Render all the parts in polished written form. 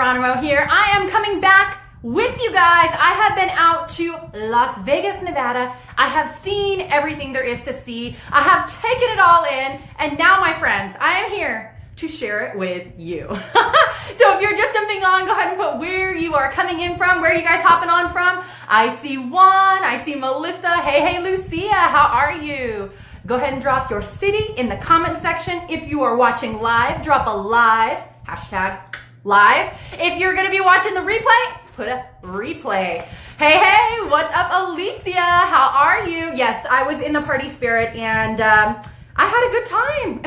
Jeronimo here. I am coming back with you guys. I have been out to Las Vegas, Nevada. I have seen everything there is to see. I have taken it all in. And now, my friends, I am here to share it with you. So if you're just jumping on, go ahead and put where you are coming in from, where are you guys hopping on from. I see Juan, I see Melissa. Hey, Lucia, how are you? Go ahead and drop your city in the comment section. If you are watching live, drop a live, hashtag live. If you're gonna be watching the replay, put a replay. Hey, what's up, Alicia? How are you? Yes, I was in the party spirit and I had a good time.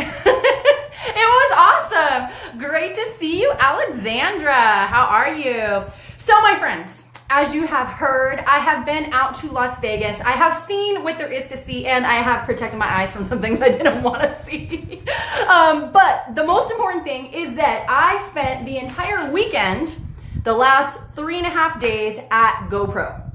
It was awesome. Great to see you, Alexandra. How are you? So, my friends, as you have heard, I have been out to Las Vegas. I have seen what there is to see, and I have protected my eyes from some things I didn't want to see. But the most important thing is that I spent the entire weekend, the last 3.5 days at GoPro.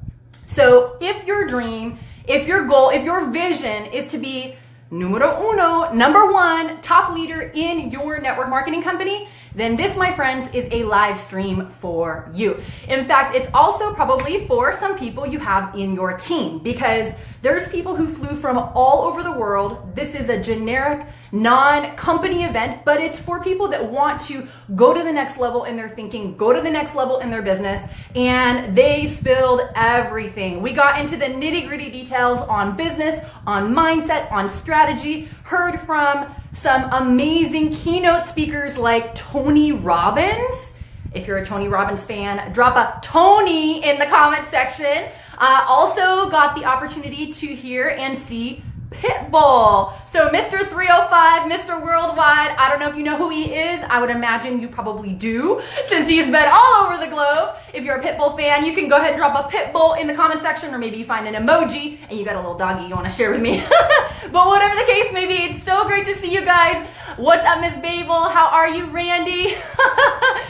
So if your dream, if your goal, if your vision is to be number one, top leader in your network marketing company, then this, my friends, is a live stream for you. In fact, it's also probably for some people you have in your team, because there's people who flew from all over the world. This is a generic, non-company event, but it's for people that want to go to the next level in their thinking, go to the next level in their business, and they spilled everything. We got into the nitty-gritty details on business, on mindset, on strategy, heard from some amazing keynote speakers like Tony Robbins. If you're a Tony Robbins fan, drop a Tony in the comment section. Also got the opportunity to hear and see Pitbull. So Mr. 305, Mr. Worldwide, I don't know if you know who he is. I would imagine you probably do, since he's been all over the globe. If you're a Pitbull fan, you can go ahead and drop a Pitbull in the comment section, or maybe you find an emoji and you got a little doggy you want to share with me. But whatever the case may be, it's so great to see you guys. What's up, Miss Babel? How are you, Randy?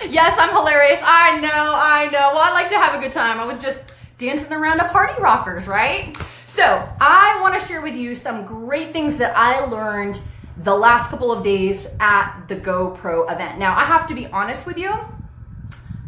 Yes, I'm hilarious. I know. Well, I like to have a good time. I was just dancing around a party rockers, right? So I want to share with you some great things that I learned the last couple of days at the GoPro event. Now, I have to be honest with you.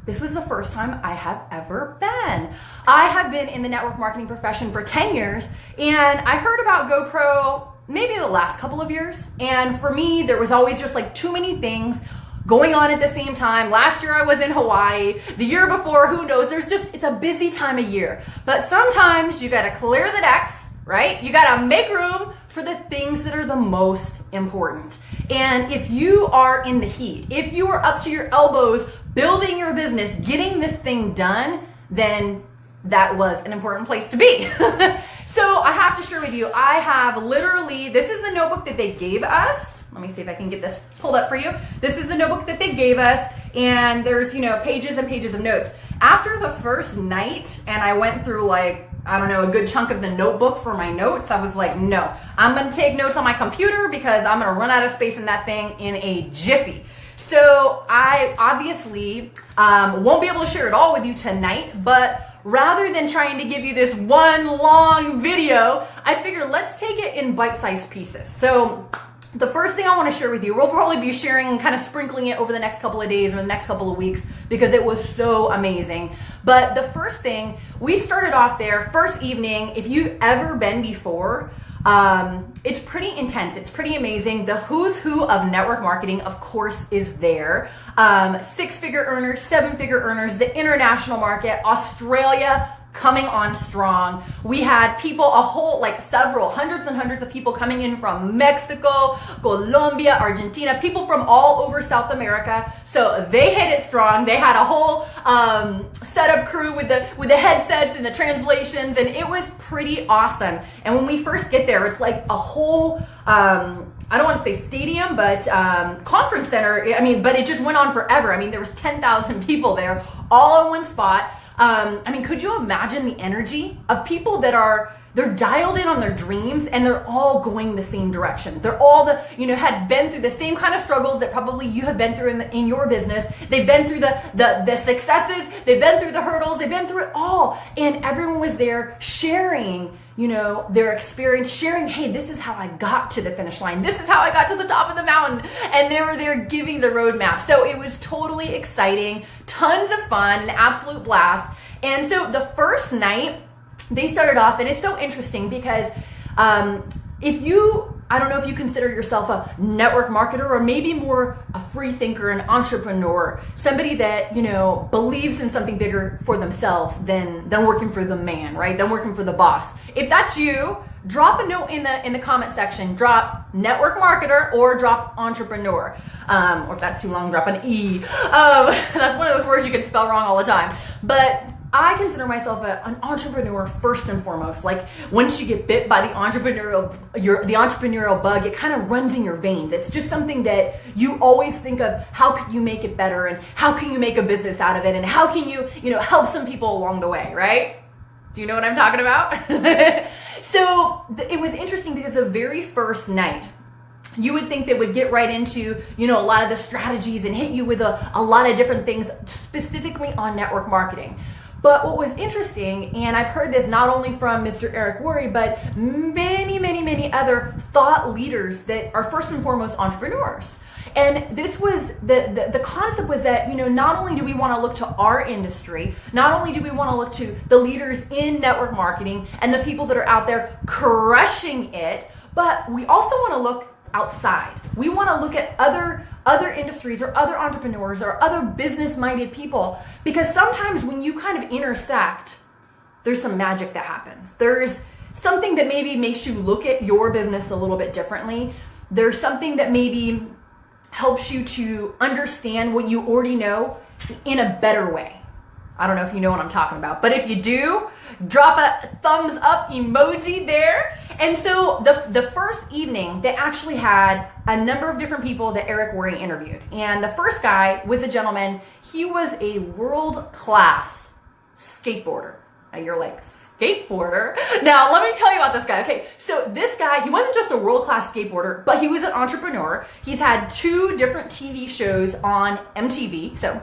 This was the first time I have ever been. I have been in the network marketing profession for 10 years, and I heard about GoPro maybe the last couple of years. And for me, there was always just like too many things going on at the same time. Last year I was in Hawaii. The year before, who knows? It's a busy time of year. But sometimes you gotta clear the decks, right? You gotta make room for the things that are the most important. And if you are in the heat, if you are up to your elbows building your business, getting this thing done, then that was an important place to be. So I have to share with you, I have literally, this is the notebook that they gave us. Let me see if I can get this pulled up for you. This is the notebook that they gave us, and there's, pages and pages of notes. After the first night, and I went through a good chunk of the notebook for my notes, I was like, no, I'm gonna take notes on my computer because I'm gonna run out of space in that thing in a jiffy. So I obviously won't be able to share it all with you tonight, but rather than trying to give you this one long video, I figured let's take it in bite-sized pieces. So the first thing I want to share with you, we'll probably be sharing, kind of sprinkling it over the next couple of days or the next couple of weeks because it was so amazing. But the first thing, we started off there, first evening. If you've ever been before, it's pretty intense. It's pretty amazing. The who's who of network marketing, of course, is there. 6-figure earners, 7-figure earners, the international market, Australia, coming on strong. We had people, several hundreds and hundreds of people coming in from Mexico, Colombia, Argentina, people from all over South America. So they hit it strong. They had a whole setup crew with the headsets and the translations, and it was pretty awesome. And when we first get there, it's like a whole I don't want to say stadium, but conference center. But it just went on forever. There was 10,000 people there, all in one spot. Could you imagine the energy of people that are they're dialed in on their dreams, and they're all going the same direction. They're all had been through the same kind of struggles that probably you have been through in your business. They've been through the successes, they've been through the hurdles, they've been through it all. And everyone was there sharing, their experience, sharing, hey, this is how I got to the finish line. This is how I got to the top of the mountain. And they were there giving the roadmap. So it was totally exciting, tons of fun, an absolute blast. And so the first night, they started off, and it's so interesting because I don't know if you consider yourself a network marketer or maybe more a free thinker, an entrepreneur, somebody that, believes in something bigger for themselves than working for the man, right? Than working for the boss. If that's you, drop a note in the comment section. Drop network marketer or drop entrepreneur. Or if that's too long, drop an E. That's one of those words you can spell wrong all the time. But I consider myself an entrepreneur first and foremost. Like once you get bit by the entrepreneurial bug, it kind of runs in your veins. It's just something that you always think of. How can you make it better, and how can you make a business out of it, and how can you help some people along the way, right? Do you know what I'm talking about? So it was interesting because the very first night, you would think they would get right into, a lot of the strategies and hit you with a lot of different things specifically on network marketing. But what was interesting, and I've heard this not only from Mr. Eric Worre, but many, many, many other thought leaders that are first and foremost entrepreneurs. And this was, the concept was that, not only do we want to look to our industry, not only do we want to look to the leaders in network marketing and the people that are out there crushing it, but we also want to look outside. We want to look at other industries or other entrepreneurs or other business-minded people, because sometimes when you kind of intersect, there's some magic that happens. There's something that maybe makes you look at your business a little bit differently. There's something that maybe helps you to understand what you already know in a better way. I don't know if you know what I'm talking about, but if you do, drop a thumbs up emoji there. And so the first evening, they actually had a number of different people that Eric Worre interviewed. And the first guy was a gentleman. He was a world-class skateboarder. Now you're like, skateboarder? Now let me tell you about this guy. Okay, so this guy, he wasn't just a world-class skateboarder, but he was an entrepreneur. He's had 2 different TV shows on MTV, so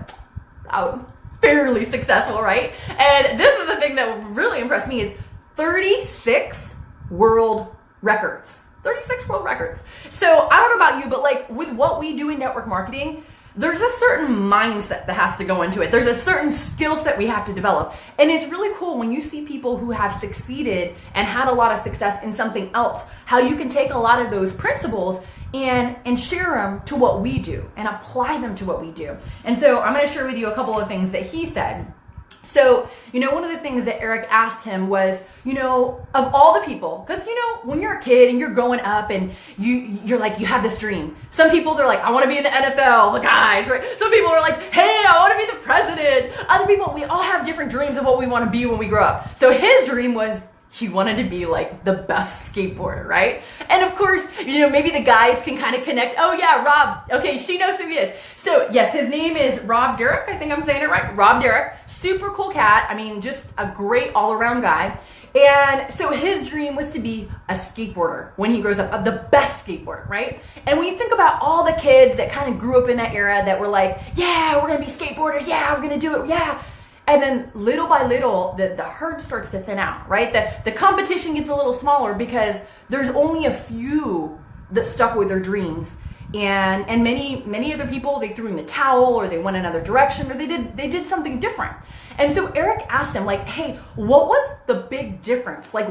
fairly successful, right? And this is the thing that really impressed me is 36 world records. 36 world records. So I don't know about you, but like with what we do in network marketing, there's a certain mindset that has to go into it. There's a certain skill set we have to develop. And it's really cool when you see people who have succeeded and had a lot of success in something else, how you can take a lot of those principles and share them to what we do and apply them to what we do. And so I'm going to share with you a couple of things that he said. So, one of the things that Eric asked him was, of all the people, because, when you're a kid and you're growing up and you're like, you have this dream. Some people, they're like, I want to be in the NFL, the guys, right? Some people are like, hey, I want to be the president. Other people, we all have different dreams of what we want to be when we grow up. So his dream was, he wanted to be like the best skateboarder, right? And of course, maybe the guys can kind of connect. Oh yeah, Rob. Okay, she knows who he is. So yes, his name is Rob Derrick. I think I'm saying it right. Rob Derrick. Super cool cat. I mean, just a great all-around guy. And so his dream was to be a skateboarder when he grows up, the best skateboarder, right? And when you think about all the kids that kind of grew up in that era that were like, yeah, we're going to be skateboarders. Yeah, we're going to do it. Yeah. And then little by little, the herd starts to thin out, right? The competition gets a little smaller because there's only a few that stuck with their dreams. And many other people, they threw in the towel or they went another direction or they did something different. And so Eric asked him like, hey, what was the big difference? Like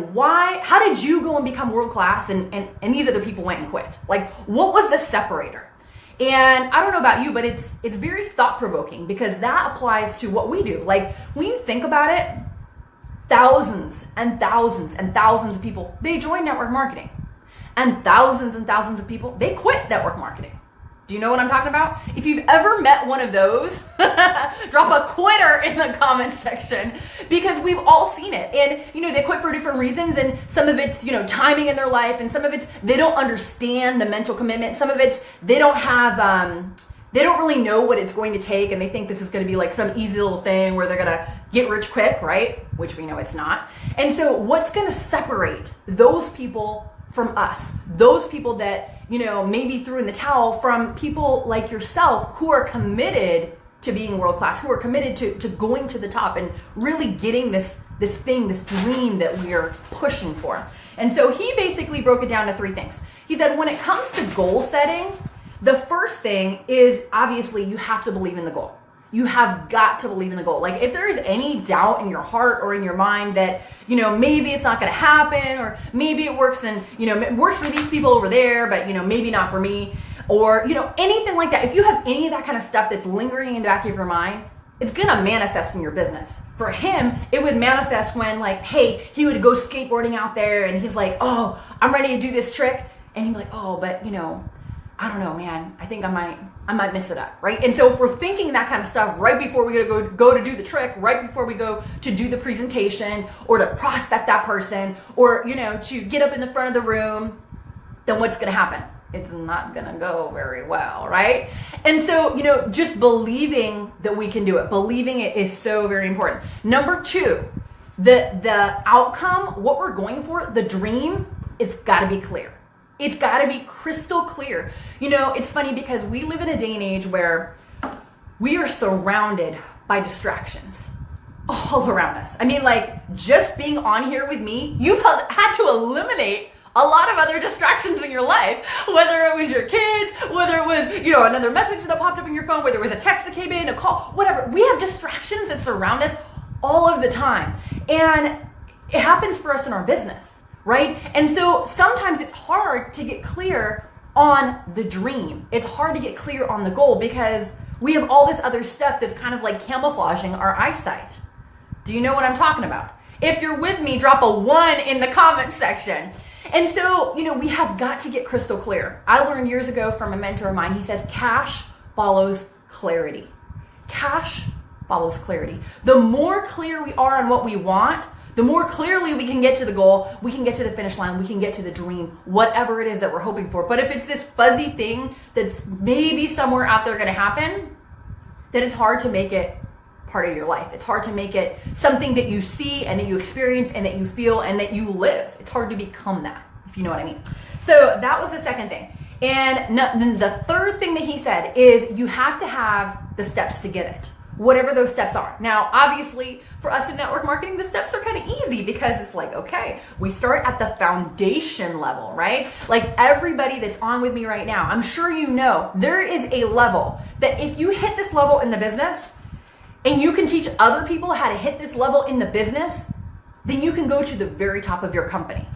how did you go and become world class and these other people went and quit? Like what was the separator? And I don't know about you, but it's very thought-provoking because that applies to what we do. Like when you think about it, thousands and thousands and thousands of people, they join network marketing. And thousands of people, they quit network marketing. Do you know what I'm talking about? If you've ever met one of those, drop a quitter in the comments section because we've all seen it. And, they quit for different reasons. And some of it's, timing in their life. And some of it's, they don't understand the mental commitment. Some of it's, they don't have they don't really know what it's going to take, and they think this is going to be like some easy little thing where they're going to get rich quick, right? Which we know it's not. And so what's going to separate those people from us, those people that, you know, maybe threw in the towel, from people like yourself who are committed to being world class, who are committed to going to the top and really getting this dream that we are pushing for. And so he basically broke it down to 3 things. He said, when it comes to goal setting, the first thing is obviously you have to believe in the goal. You have got to believe in the goal. Like if there is any doubt in your heart or in your mind that, you know, maybe it's not going to happen, or maybe it works and, you know, it works for these people over there, but, you know, maybe not for me, or, you know, anything like that. If you have any of that kind of stuff that's lingering in the back of your mind, it's going to manifest in your business. For him, it would manifest when, like, hey, he would go skateboarding out there and he's like, oh, I'm ready to do this trick. And he'd be like, oh, but, you know, I don't know, man. I think I might mess it up, right? And so if we're thinking that kind of stuff right before we go to do the trick, right before we go to do the presentation, or to prospect that person, or, you know, to get up in the front of the room, then what's going to happen? It's not going to go very well, right? And so, you know, just believing that we can do it, believing it is so very important. Number 2, the outcome, what we're going for, the dream, it's got to be clear. It's got to be crystal clear. You know, it's funny because we live in a day and age where we are surrounded by distractions all around us. I mean, like, just being on here with me, you've had to eliminate a lot of other distractions in your life, whether it was your kids, whether it was, you know, another message that popped up in your phone, whether it was a text that came in, a call, whatever. We have distractions that surround us all of the time. And it happens for us in our business. Right? And so sometimes it's hard to get clear on the dream. It's hard to get clear on the goal because we have all this other stuff that's kind of like camouflaging our eyesight. Do you know what I'm talking about? If you're with me, drop a 1 in the comment section. And so, you know, we have got to get crystal clear. I learned years ago from a mentor of mine, he says, cash follows clarity. Cash follows clarity. The more clear we are on what we want, the more clearly we can get to the goal, we can get to the finish line, we can get to the dream, whatever it is that we're hoping for. But if it's this fuzzy thing that's maybe somewhere out there going to happen, then it's hard to make it part of your life. It's hard to make it something that you see and that you experience and that you feel and that you live. It's hard to become that, if you know what I mean. So that was the second thing. And then the third thing that he said is you have to have the steps to get it. Whatever those steps are. Now, obviously, for us in network marketing, the steps are kind of easy because it's like, okay, we start at the foundation level, right? Like everybody that's on with me right now, I'm sure you know, there is a level that if you hit this level in the business and you can teach other people how to hit this level in the business, then you can go to the very top of your company.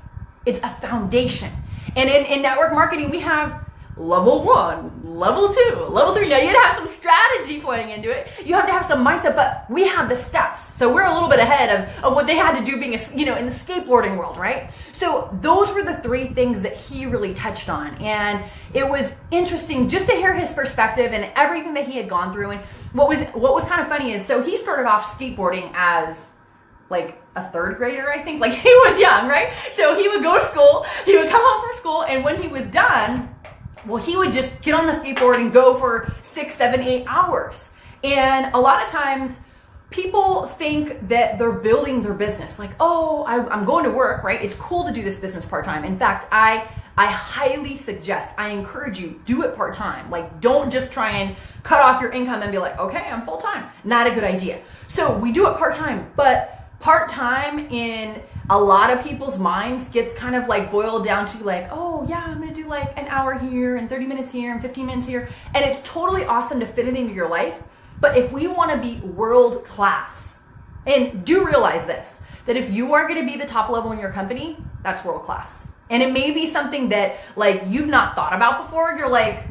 It's a foundation. And in network marketing, we have level 1, level 2, level 3. Now you'd have some strategy playing into it. You have to have some mindset, but we have the steps. So we're a little bit ahead of what they had to do being, you know, in the skateboarding world, right? So those were the 3 things that he really touched on. And it was interesting just to hear his perspective and everything that he had gone through. And what was kind of funny is, so he started off skateboarding as like a 3rd grader, I think. Like he was young, right? So he would go to school, he would come home from school, and when he was done, well, he would just get on the skateboard and go for 6, 7, 8 hours. And a lot of times people think that they're building their business. Like, oh, I'm going to work, right? It's cool to do this business part-time. In fact, I highly suggest, I encourage you, do it part-time. Like, don't just try and cut off your income and be like, okay, I'm full-time. Not a good idea. So we do it part-time, but part-time in a lot of people's minds gets kind of like boiled down to like, oh yeah, I'm gonna do like an hour here and 30 minutes here and 15 minutes here. And it's totally awesome to fit it into your life. But if we wanna be world class, and do realize this, that if you are gonna be the top level in your company, that's world class. And it may be something that like you've not thought about before. You're like,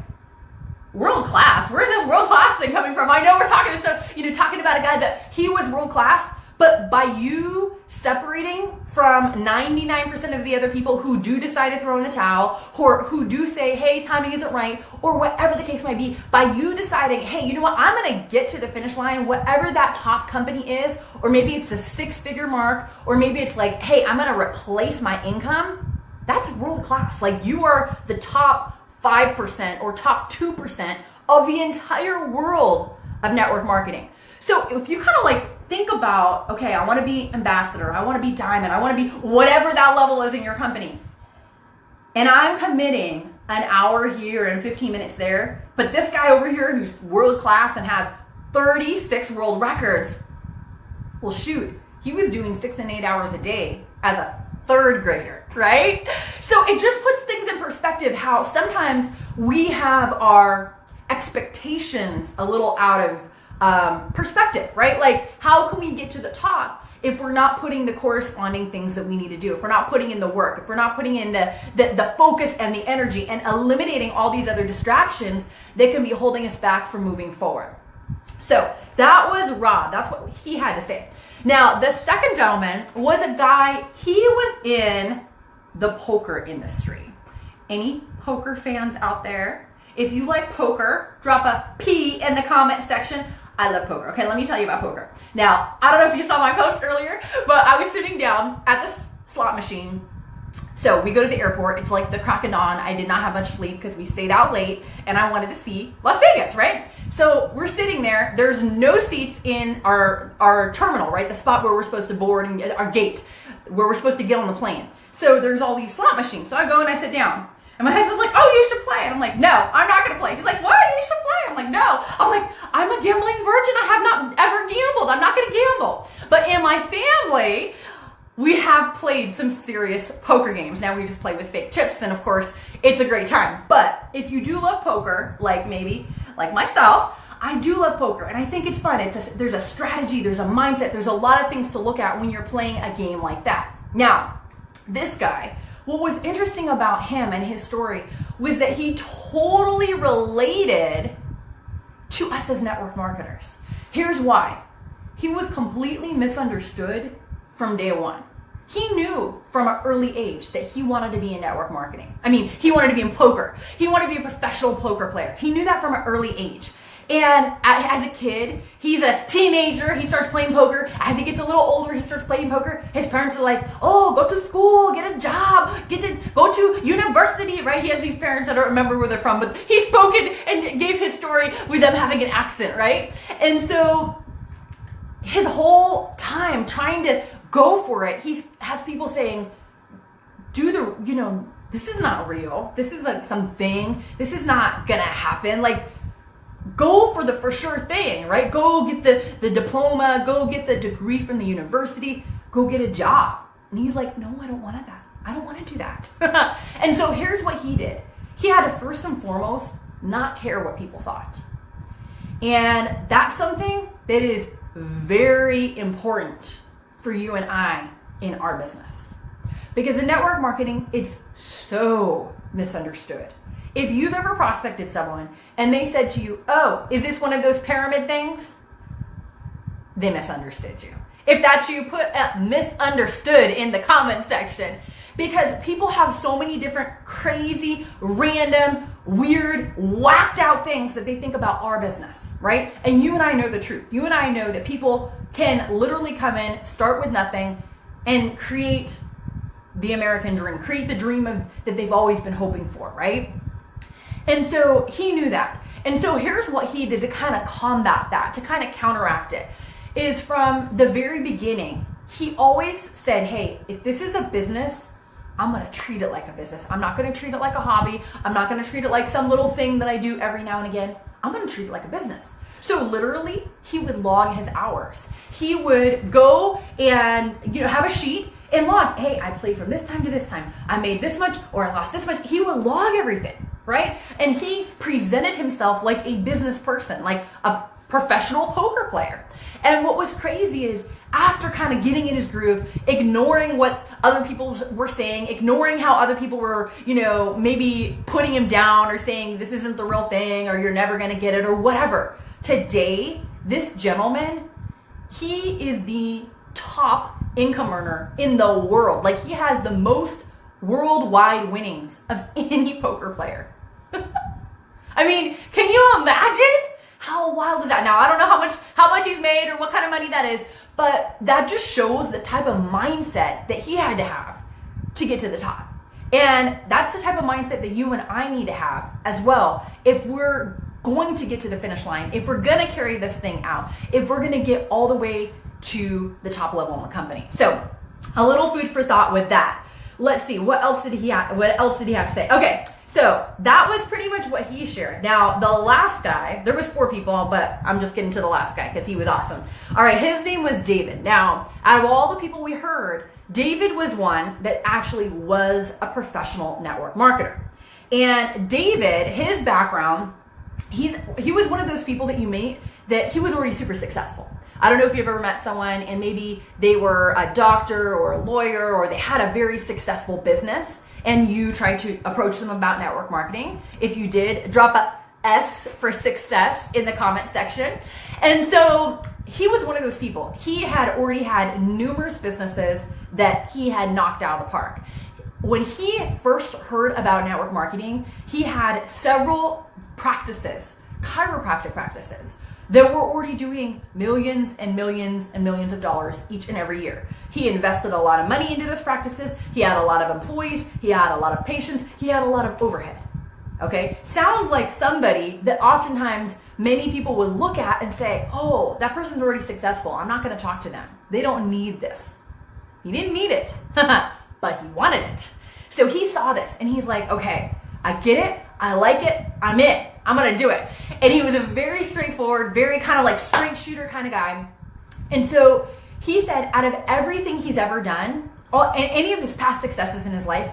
world class? Where's this world class thing coming from? I know we're talking about a guy that he was world class, but by you separating from 99% of the other people who do decide to throw in the towel, or who do say, hey, timing isn't right, or whatever the case might be, by you deciding, hey, you know what, I'm gonna get to the finish line, whatever that top company is, or maybe it's the 6-figure mark, or maybe it's like, hey, I'm gonna replace my income, that's world class. Like you are the top 5% or top 2% of the entire world of network marketing. So if you kind of like think about, okay, I want to be ambassador, I want to be diamond, I want to be whatever that level is in your company. And I'm committing an hour here and 15 minutes there. But this guy over here who's world class and has 36 world records, well, shoot, he was doing 6 and 8 hours a day as a third grader, right? So it just puts things in perspective how sometimes we have our expectations a little out of perspective, right? Like, how can we get to the top if we're not putting the corresponding things that we need to do, if we're not putting in the work, if we're not putting in the focus and the energy and eliminating all these other distractions that can be holding us back from moving forward. So that was Rod. That's what he had to say. Now, the second gentleman was a guy, he was in the poker industry. Any poker fans out there? If you like poker, drop a P in the comment section. I love poker. Okay, let me tell you about poker. Now, I don't know if you saw my post earlier, but I was sitting down at the slot machine. So we go to the airport. It's like the crack of dawn. I did not have much sleep because we stayed out late and I wanted to see Las Vegas, right? So we're sitting there. There's no seats in our terminal, right? The spot where we're supposed to board and get our gate, where we're supposed to get on the plane. So there's all these slot machines. So I go and I sit down. And my husband's like, oh, you should play. And I'm like, no, I'm not going to play. He's like, what? You should play. I'm like, no. I'm like, I'm a gambling virgin. I have not ever gambled. I'm not going to gamble. But in my family, we have played some serious poker games. Now we just play with fake chips. And of course, it's a great time. But if you do love poker, like myself, I do love poker. And I think it's fun. There's a strategy. There's a mindset. There's a lot of things to look at when you're playing a game like that. Now, this guy, what was interesting about him and his story was that he totally related to us as network marketers. Here's why. He was completely misunderstood from day one. He knew from an early age that he wanted to be in network marketing. I mean, he wanted to be in poker. He wanted to be a professional poker player. He knew that from an early age. And as a kid, he's a teenager, he starts playing poker. As he gets a little older, he starts playing poker. His parents are like, oh, go to school, get a job, go to university, right? He has these parents, I don't remember where they're from, but he spoke and gave his story with them having an accent, right? And so his whole time trying to go for it, he has people saying, this is not real. This is like something. This is not gonna happen. Like, go for the for sure thing, right? Go get the diploma, go get the degree from the university, go get a job. And he's like, no, I don't want that. I don't want to do that. And so here's what he did. He had to first and foremost not care what people thought. And that's something that is very important for you and I in our business. Because in network marketing, it's so misunderstood. If you've ever prospected someone and they said to you, oh, is this one of those pyramid things? They misunderstood you. If that's you, put misunderstood in the comment section, because people have so many different crazy, random, weird, whacked out things that they think about our business, right? And you and I know the truth. You and I know that people can literally come in, start with nothing, and create the American dream, create the dream that they've always been hoping for, right? And so he knew that. And so here's what he did to kind of combat that, to kind of counteract it, is from the very beginning, he always said, hey, if this is a business, I'm going to treat it like a business. I'm not going to treat it like a hobby. I'm not going to treat it like some little thing that I do every now and again. I'm going to treat it like a business. So literally, he would log his hours. He would go and have a sheet and log, hey, I played from this time to this time. I made this much or I lost this much. He would log everything, right? And he presented himself like a business person, like a professional poker player. And what was crazy is after kind of getting in his groove, ignoring what other people were saying, ignoring how other people were, maybe putting him down or saying this isn't the real thing or you're never going to get it or whatever. Today, this gentleman, he is the top income earner in the world. Like, he has the most worldwide winnings of any poker player. I mean, can you imagine? How wild is that? Now, I don't know how much he's made or what kind of money that is, but that just shows the type of mindset that he had to have to get to the top. And that's the type of mindset that you and I need to have as well if we're going to get to the finish line, if we're going to carry this thing out, if we're going to get all the way to the top level in the company. So a little food for thought with that. Let's see, what else did he have to say? Okay, so that was pretty much what he shared. Now, the last guy, there was 4 people, but I'm just getting to the last guy because he was awesome. All right, his name was David. Now, out of all the people we heard, David was one that actually was a professional network marketer. And David, his background, he was one of those people that you meet that he was already super successful. I don't know if you've ever met someone and maybe they were a doctor or a lawyer or they had a very successful business and you tried to approach them about network marketing. If you did, drop a S for success in the comment section. And so he was one of those people. He had already had numerous businesses that he had knocked out of the park. When he first heard about network marketing, he had several practices, chiropractic practices, that were already doing millions and millions and millions of dollars each and every year. He invested a lot of money into those practices. He had a lot of employees. He had a lot of patients. He had a lot of overhead. Okay? Sounds like somebody that oftentimes many people would look at and say, oh, that person's already successful. I'm not going to talk to them. They don't need this. He didn't need it, but he wanted it. So he saw this and he's like, okay, I get it. I like it. I'm in. I'm going to do it. And he was a very straightforward, very kind of like straight shooter kind of guy. And so he said out of everything he's ever done, and any of his past successes in his life,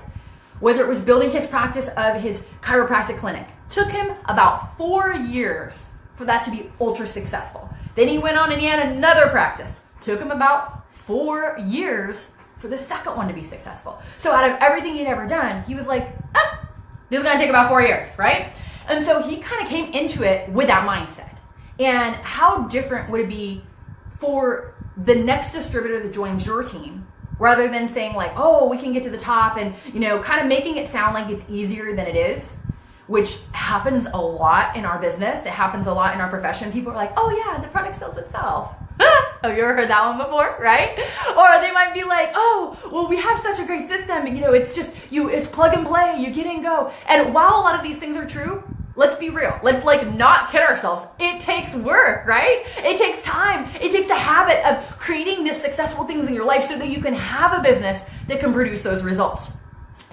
whether it was building his practice of his chiropractic clinic, took him about 4 years for that to be ultra successful. Then he went on and he had another practice. Took him about 4 years for the second one to be successful. So out of everything he'd ever done, he was like, this is going to take about 4 years, right? And so he kind of came into it with that mindset. And how different would it be for the next distributor that joins your team, rather than saying like, oh, we can get to the top and, kind of making it sound like it's easier than it is, which happens a lot in our business. It happens a lot in our profession. People are like, oh yeah, the product sells itself. Have you ever heard that one before, right? Or they might be like, oh, well, we have such a great system. And, it's just, it's plug and play. You get and go. And while a lot of these things are true, let's be real. Let's not kid ourselves. It takes work, right? It takes time. It takes a habit of creating these successful things in your life so that you can have a business that can produce those results.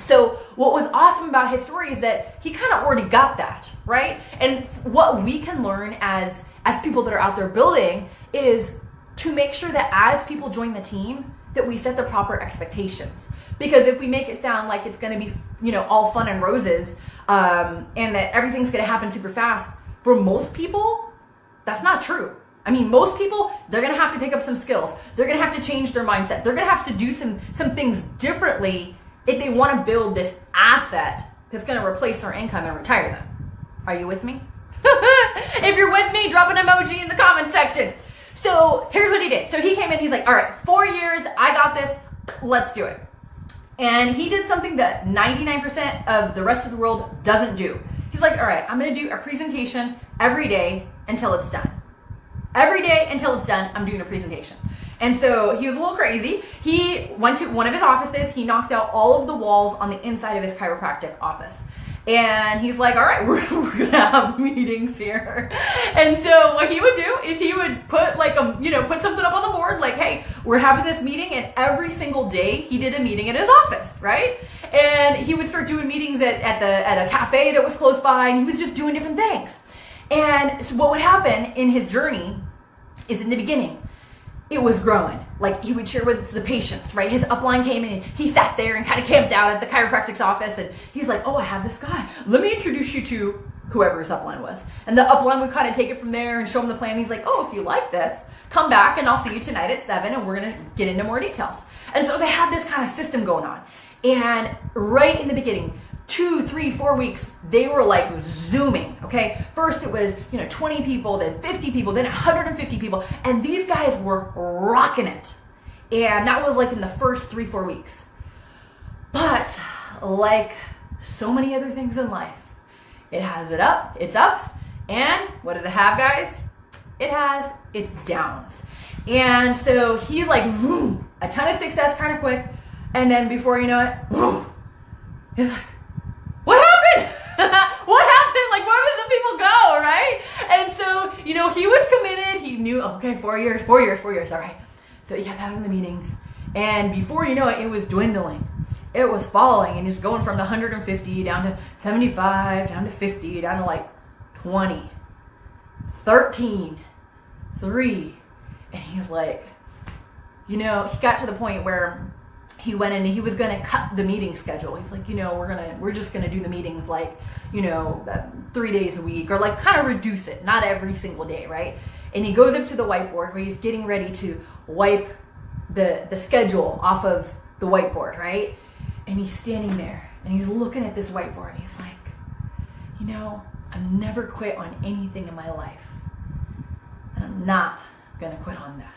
So what was awesome about his story is that he kind of already got that, right? And what we can learn as people that are out there building is to make sure that as people join the team, that we set the proper expectations. Because if we make it sound like it's going to be, all fun and roses, and that everything's going to happen super fast, for most people, that's not true. I mean, most people, they're going to have to pick up some skills. They're going to have to change their mindset. They're going to have to do some things differently if they want to build this asset that's going to replace their income and retire them. Are you with me? If you're with me, drop an emoji in the comment section. So here's what he did. So he came in, he's like, all right, 4 years, I got this, let's do it. And he did something that 99% of the rest of the world doesn't do. He's like, all right, I'm going to do a presentation every day until it's done. Every day until it's done, I'm doing a presentation. And so he was a little crazy. He went to one of his offices. He knocked out all of the walls on the inside of his chiropractic office. And he's like, all right, we're going to have meetings here. And so what he would do is he would put put something up on the board like, hey, we're having this meeting. And every single day he did a meeting at his office, right? And he would start doing meetings at a cafe that was close by. And he was just doing different things. And so what would happen in his journey is in the beginning, it was growing. Like he would share with the patients, right? His upline came in and he sat there and kind of camped out at the chiropractic's office. And he's like, oh, I have this guy. Let me introduce you to whoever his upline was. And the upline would kind of take it from there and show him the plan. He's like, oh, if you like this, come back and I'll see you tonight at 7 and we're going to get into more details. And so they had this kind of system going on. And right in the beginning, 2, 3, 4 weeks, they were like zooming, okay? First it was, 20 people, then 50 people, then 150 people, and these guys were rocking it. And that was like in the first 3, 4 weeks. But like so many other things in life, it has its ups, and what does it have, guys? It has its downs. And so he's like, vroom, a ton of success kind of quick, and then before you know it, vroom, he's like, what happened? What happened? Like, where did the people go, right? he was committed. He knew, okay, 4 years. All right. So he kept having the meetings. And before you know it, it was dwindling. It was falling. And he was going from the 150 down to 75, down to 50, down to like 20, 13, 3. And he's like, he got to the point where he went in and he was going to cut the meeting schedule. He's like, we're just going to do the meetings like, 3 days a week, or like kind of reduce it, not every single day, right? And he goes up to the whiteboard where he's getting ready to wipe the schedule off of the whiteboard, right? And he's standing there and he's looking at this whiteboard and he's like, I've never quit on anything in my life, and I'm not going to quit on this.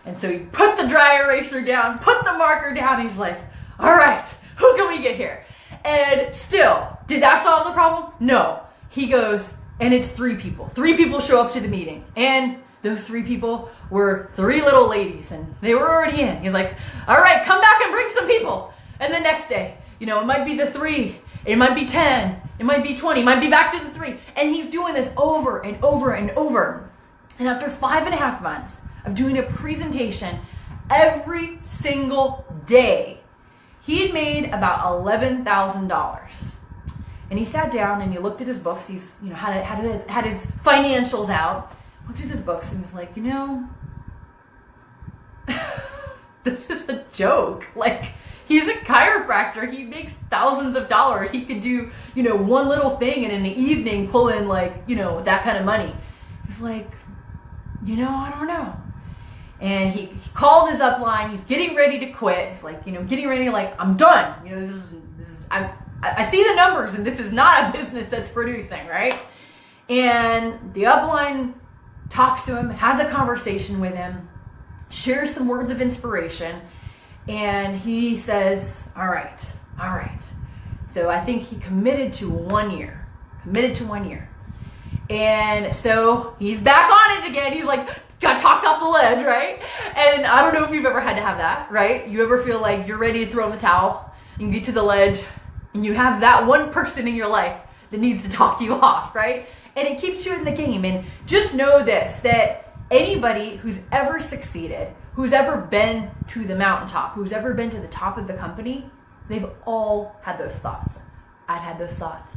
And so he put the dry eraser down, put the marker down. He's like, all right, who can we get here? And still, did that solve the problem? No. He goes, and it's 3 people. 3 people show up to the meeting. And those 3 people were 3 little ladies, and they were already in. He's like, all right, come back and bring some people. And the next day, it might be the 3. It might be 10. It might be 20. It might be back to the 3. And he's doing this over and over and over. And after 5.5 months of doing a presentation every single day, he had made about $11,000. And he sat down and he looked at his books. He's, had his financials out, looked at his books, and was like, this is a joke. Like, he's a chiropractor. He makes thousands of dollars. He could do, one little thing and in the evening pull in that kind of money. He's like, I don't know. And he called his upline. He's getting ready to quit. He's like, getting ready, like, I'm done. This is I see the numbers, and this is not a business that's producing, right? And the upline talks to him, has a conversation with him, shares some words of inspiration, and he says, all right. So I think he committed to 1 year. And so he's back on it again. He's like, got talked off the ledge, right? And I don't know if you've ever had to have that, right? You ever feel like you're ready to throw in the towel, you get to the ledge, and you have that one person in your life that needs to talk you off, right? And it keeps you in the game. And just know this, that anybody who's ever succeeded, who's ever been to the mountaintop, who's ever been to the top of the company, they've all had those thoughts. I've had those thoughts.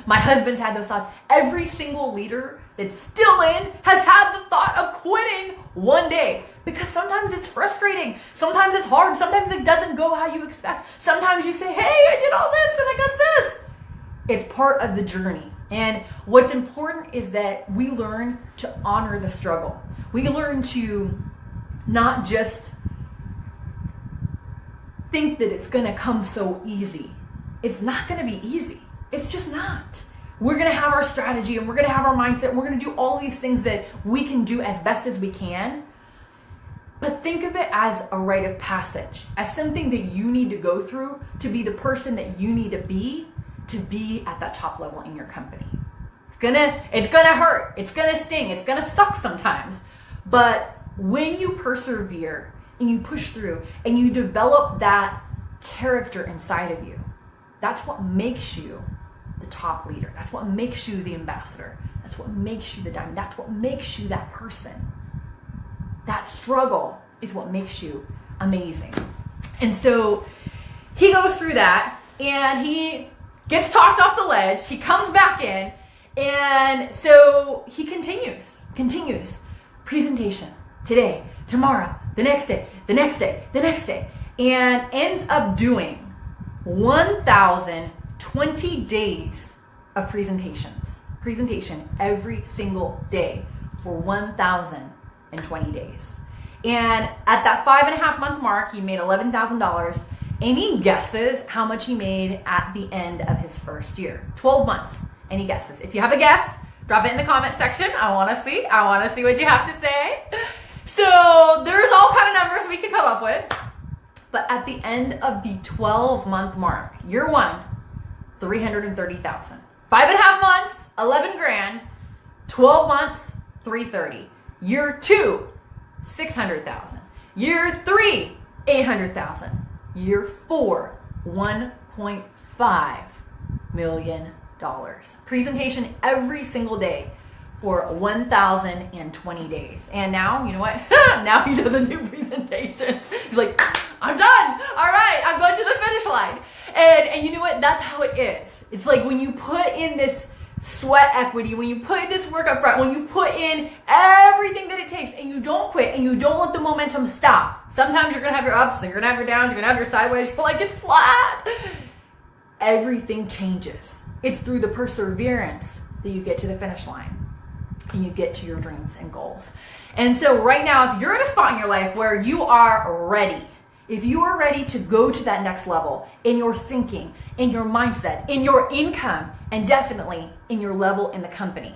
My husband's had those thoughts. Every single leader that's still in has had the thought of quitting one day, because sometimes it's frustrating. Sometimes it's hard. Sometimes it doesn't go how you expect. Sometimes you say, hey, I did all this and I got this. It's part of the journey. And what's important is that we learn to honor the struggle. We learn to not just think that it's going to come so easy. It's not going to be easy. It's just not. We're going to have our strategy, and we're going to have our mindset, and we're going to do all these things that we can do as best as we can. But think of it as a rite of passage, as something that you need to go through to be the person that you need to be at that top level in your company. It's gonna hurt. It's gonna sting. It's gonna suck sometimes. But when you persevere and you push through and you develop that character inside of you, that's what makes you the top leader. That's what makes you the ambassador. That's what makes you the diamond. That's what makes you that person. That struggle is what makes you amazing. And so he goes through that, and he gets talked off the ledge. He comes back in, and so he continues. Presentation today, tomorrow, the next day, and ends up doing 1,020 days of presentation every single day for 1,020 days. And at that 5.5 month mark, he made $11,000. Any guesses how much he made at the end of his first year? 12 months. Any guesses? If you have a guess, drop it in the comment section. I want to see what you have to say. So there's all kind of numbers we could come up with. But at the end of the 12-month mark, year one, $330,000. 5.5 months, 11 grand. 12 months, 330. Year two, 600,000. Year three, 800,000. Year four, $1.5 million. Presentation every single day for 1,020 days. And now, you know what? Now he doesn't do presentations. He's like, I'm done. All right, I'm going to the finish line. And you know what? That's how it is. It's like when you put in this sweat equity, when you put in this work up front, when you put in everything that it takes and you don't quit and you don't let the momentum stop. Sometimes you're going to have your ups and you're going to have your downs, you're going to have your sideways, you're like, it's flat. Everything changes. It's through the perseverance that you get to the finish line and you get to your dreams and goals. And so right now, if you're in a spot in your life where you are ready, if you are ready to go to that next level in your thinking, in your mindset, in your income, and definitely in your level in the company,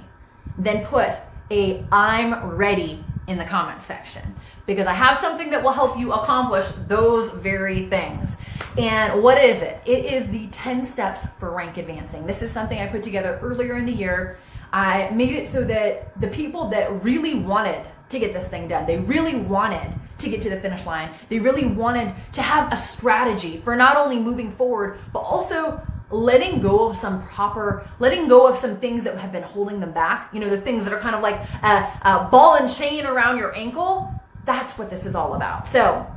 then put a I'm ready in the comment section, because I have something that will help you accomplish those very things. And what is it? It is the 10 steps for rank advancing. This is something I put together earlier in the year. I made it so that the people that really wanted to get this thing done, they really wanted to get to the finish line, they really wanted to have a strategy for not only moving forward, but also letting go of some things that have been holding them back. You know, the things that are kind of like a ball and chain around your ankle. That's what this is all about. So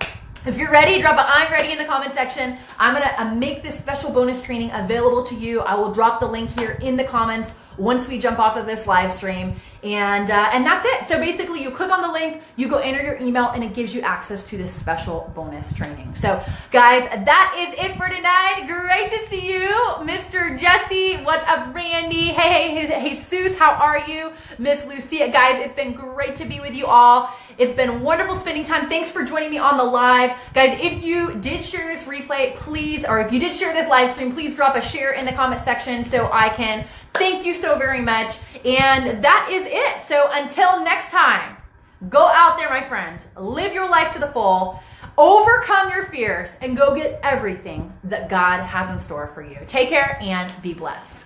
if you're ready, drop a I'm ready in the comment section. I'm going to make this special bonus training available to you. I will drop the link here in the comments once we jump off of this live stream. And that's it. So basically you click on the link, you go enter your email, and it gives you access to this special bonus training. So guys, that is it for tonight. Great to see you. Mr. Jesse, what's up, Randy? Hey, Jesus, how are you? Miss Lucia, guys, it's been great to be with you all. It's been wonderful spending time. Thanks for joining me on the live. Guys, if you did share this replay, please, or if you did share this live stream, please drop a share in the comment section so I can thank you so very much. And that is it. So until next time, go out there, my friends, live your life to the full, overcome your fears, and go get everything that God has in store for you. Take care and be blessed.